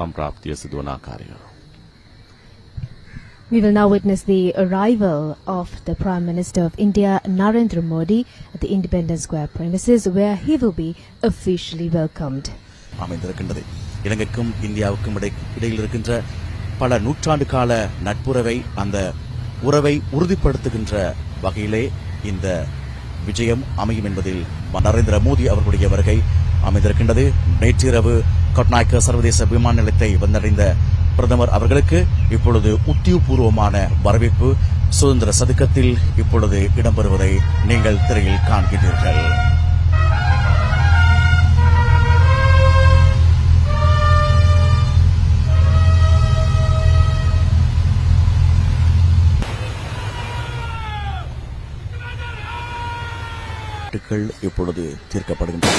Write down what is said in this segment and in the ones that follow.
සම්ප්‍රාප්තිය සිදුවන ආකාරය. We will now witness the arrival of the Prime Minister of India, Narendra Modi, at the Independence Square premises, where he will be officially welcomed. அமைந்திருக்கின்றது. இலங்கைக்கும் இந்தியாவுக்கும் இடையில் இருக்கின்ற பல நூற்றாண்டு கால நட்புறவை, அந்த உறவை உறுதிப்படுத்துகின்ற வகையிலே இந்த விஜயம் அமையும் என்பதில் நரேந்திர மோடி அவர்களுடைய வருகை அமைந்திருக்கின்றது. நேற்றிரவு கட்நாயக்க சர்வதேச விமான நிலையத்தை வந்தடைந்த பிரதமர் அவர்களுக்கு இப்பொழுது உத்தியோகபூர்வமான வரவேற்பு சுதந்திர சதுக்கத்தில் இப்பொழுது இடம்பெறுவதை நீங்கள் திரையில் காண்கிறீர்கள். இப்பொழுது தீர்க்கப்படுகின்றன.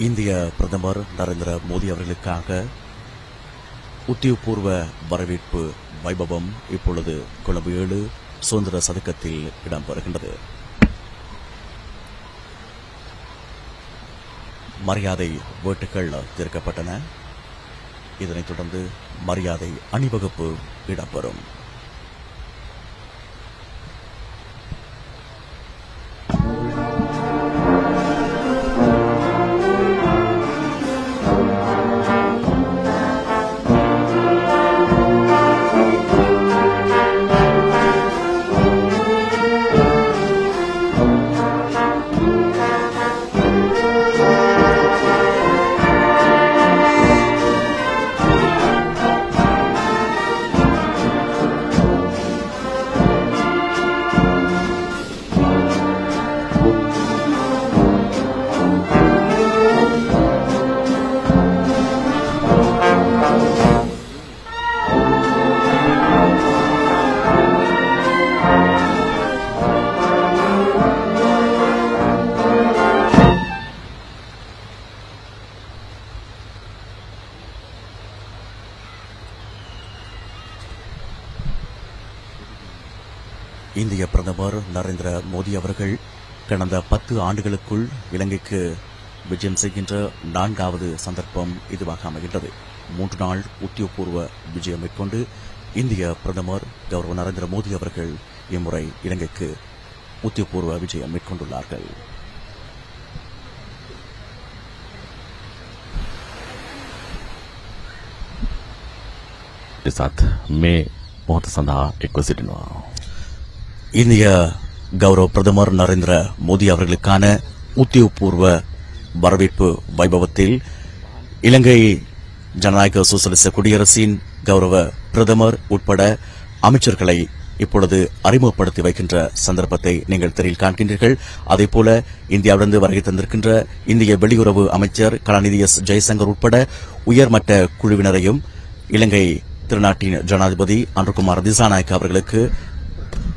இந்திய பிரதமர் நரேந்திர மோடி அவர்களுக்காக உத்தியோகபூர்வ வரவேற்பு வைபவம் இப்பொழுது கொழும்பு 7 சுதந்திர சதுக்கத்தில் இடம்பெறுகின்றது. மரியாதை வேட்டுகள் தீர்க்கப்பட்டன. இதனைத் தொடர்ந்து மரியாதை அணிவகுப்பு இடம்பெறும். இந்திய பிரதமர் நரேந்திர மோடி அவர்கள் கடந்த 10 ஆண்டுகளுக்குள் இலங்கைக்கு விஜயம் செய்கின்ற 4வது சந்தர்ப்பம் இதுவாக அமைகின்றது. 3 நாள் உத்தியோகபூர்வ விஜயம் மேற்கொண்டு இந்திய பிரதமர் கௌரவ நரேந்திர மோடி அவர்கள் இம்முறை இலங்கைக்கு உத்தியோகபூர்வ விஜயம் மேற்கொண்டுள்ளார்கள். මේ මොහොත සඳහා එක්ව සිටිනවා. இந்திய கௌரவ பிரதமர் நரேந்திர மோடி அவர்களுக்கான உத்தியோகபூர்வ வரவேற்பு வைபவத்தில் இலங்கை ஜனநாயக சோசலிச குடியரசின் கௌரவ பிரதமர் உட்பட அமைச்சர்களை இப்பொழுது அறிமுகப்படுத்தி வைக்கின்ற சந்தர்ப்பத்தை நீங்கள் திரையில் காண்கின்றீர்கள். அதேபோல இந்தியாவிலிருந்து வருகை தந்திருக்கின்ற இந்திய வெளியுறவு அமைச்சர் கலாநிதி எஸ் ஜெய்சங்கர் உட்பட உயர்மட்ட குழுவினரையும் இலங்கை திருநாட்டின் ஜனாதிபதி அன்ருகுமார் திசாநாயக்க அவர்களுக்கு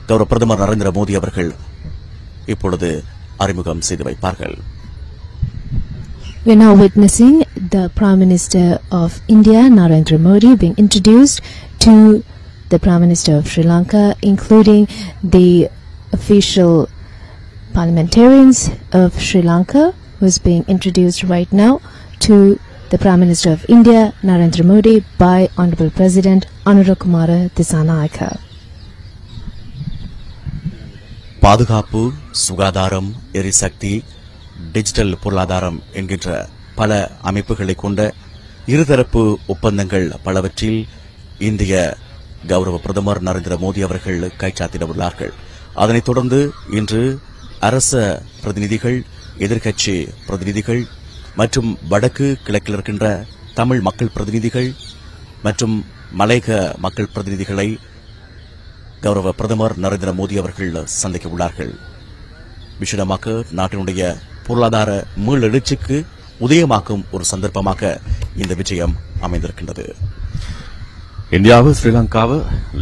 கௌரவ பிரதமர் நரேந்திர மோடி அவர்கள் இப்பொழுது அறிமுகம் செய்து வைப்பார்கள். We are now witnessing the Prime Minister of India, Narendra Modi, being introduced to the Prime Minister of Sri Lanka, including the official parliamentarians of Sri Lanka, who is being introduced right now to the Prime Minister of India, Narendra Modi, by Honorable President Anura Kumara Dissanayaka. பாதுகாப்பு, சுகாதாரம், எரிசக்தி, digital பொருளாதாரம் என்கின்ற பல அமைப்புகளை கொண்ட இருதரப்பு ஒப்பந்தங்கள் பலவற்றில் இந்திய கௌரவ பிரதமர் நரேந்திர மோடி அவர்கள் கைச்சாத்திட உள்ளார்கள். அதனைத் தொடர்ந்து இன்று அரச பிரதிநிதிகள், எதிர்க்கட்சி பிரதிநிதிகள் மற்றும் வடக்கு கிழக்கில் இருக்கின்ற தமிழ் மக்கள் பிரதிநிதிகள் மற்றும் மலையக மக்கள் பிரதிநிதிகளை கௌரவ பிரதமர் நரேந்திர மோடி அவர்கள் சந்திக்க உள்ளார்கள். விசேடமாக நாட்டினுடைய பொருளாதார மீளெழுச்சிக்கு உதயமாக்கும் ஒரு சந்தர்ப்பமாக இந்த விஜயம் அமைந்திருக்கின்றது. ඉන්දියාව ශ්‍රී ලංකාව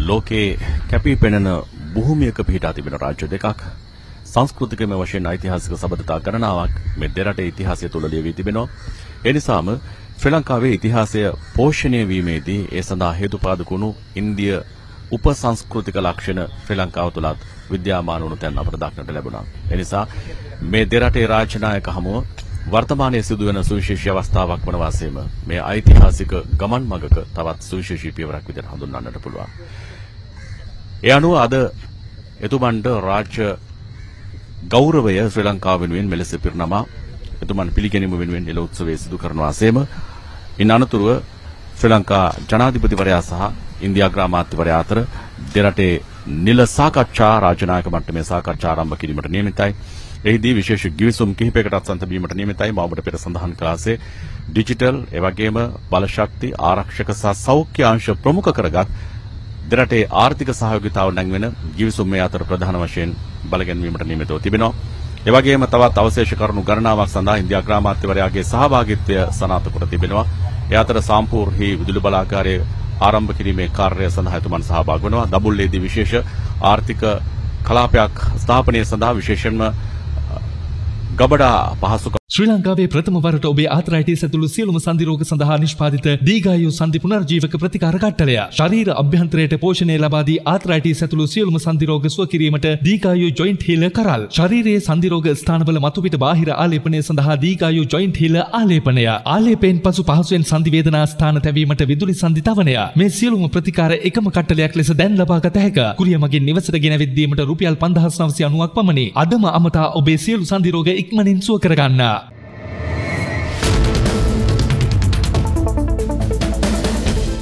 ලෝකයේ කැපී පෙනෙන භූමියක පිහිටා තිබෙන රාජ්‍ය දෙකක්. සංස්කෘතිකමය වශයෙන් ඓතිහාසික සබඳතා ගණනාවක් මේ දෙරටේ ඉතිහාසය තුළ ලියවී තිබෙනවා. ඒ නිසාම ශ්‍රී ලංකාවේ ඉතිහාසය පෝෂණය වීමේදී ඒ සඳහා හේතුපාදක වුණු ඉන්දිය උපසංස්කෘතික ලක්ෂණ ශ්‍රී ලංකාව තුළත් විද්‍යාමාන වුණු තැන් අපට දක්නට ලැබුණා. ඒ නිසා මේ දෙරටේ රාජ්‍ය නායක හමුව වර්තමානයේ සිදුවෙන සුවිශේෂී අවස්ථාවක් වන වාසයේම මේ ඓතිහාසික ගමන් මගක තවත් සුවිශේෂී පියවරක් විදිහට හඳුන්වන්නට පුළුවන්. ඒ අනුව අද එතුමන්ට රාජ්‍ය ගෞරවය ශ්‍රී ලංකාව වෙනුවෙන් මෙලෙස පිරිනමා එතුමන් පිළිගැනීම වෙනුවෙන් එළ උත්සවයේ සිදු කරන වාසයේම ඉන් අනතුරුව ශ්‍රී ලංකා ජනාධිපතිවරයා සහ ඉන්දියා ග්‍රාමාත්‍යවරයා අතර දෙරටේ නිල සාකච්ඡා රාජ්‍ය නායක මට්ටමේ සාකච්ඡා ආරම්භ කිරීමට නියමිතයි. එහිදී විශේෂ ගිවිසුම් කිහිපයකටත් සම්බන්ධ නියමිතයි. මාබට පෙර සඳහන් කළාසේ ඩිජිටල් එවැගේම බලශක්ති ආරක්ෂක සහ සෞඛ්‍ය අංශ ප්‍රමුඛ කරගත් දෙරටේ ආර්ථික සහයෝගිතාව නැංවෙන ගිවිසුම් මේ අතර ප්‍රධාන වශයෙන් බලගැන්වීමට නියමිතව තිබෙනවා. එවැගේම තවත් අවශේෂ කරුණු ගණනාවක් සඳහා ඉන්දියා ග්‍රාමාත්‍යවරයාගේ සහභාගීත්වය සනාථ කොට තිබෙනවා. ඒ අතර සාම්පූර්හි විදුලි බලාගාරයේ ආරම්භ කිරීමේ කාර්යය සඳහා එතුමන් සහභාගී වෙනවා. දඹුල්ලේදී විශේෂ ආර්ථික කලාපයක් ස්ථාපනය සඳහා විශේෂයෙන්ම ගබඩා පහසුකම් ශ්‍රී ලංකාවේ ප්‍රථම වරට ඔබේ ආතරයිටිස් ඇතුළු සියලුම සන්ධි රෝග සඳහා නිෂ්පාදිත දීඝායු සන්ධි පුනර්ජීවක ප්‍රතිකාර කට්ටලය. ශරීර අභ්‍යන්තරයට පෝෂණය ලබා දී ආතරයිටිස් ඇතුළු සියලුම සන්ධි රෝග සුව කිරීමට දීඝායු ජොයින්ට් හීලර් කරල්. ශරීරයේ සන්ධි රෝග ස්ථානවල මතුපිට බාහිර ආලේපනය සඳහා දීඝායු ජොයින්ට් හීලර් ආලේපනය. ආලේපයෙන් පසු පහසුවෙන් සන්ධි වේදනා ස්ථාන තැවීමට විදුලි සන්ධි තවනය. මේ සියලුම ප්‍රතිකාර එකම කට්ටලයක් ලෙස දැන් ලබා ගත හැක. කුරිය මගින් නිවසට ගෙනවිත් දීමට රුපියල් 5990ක් පමණි. අදම අමතා ඔබේ සියලු සන්ධි රෝග ඉක්මනින් සුව කරගන්න.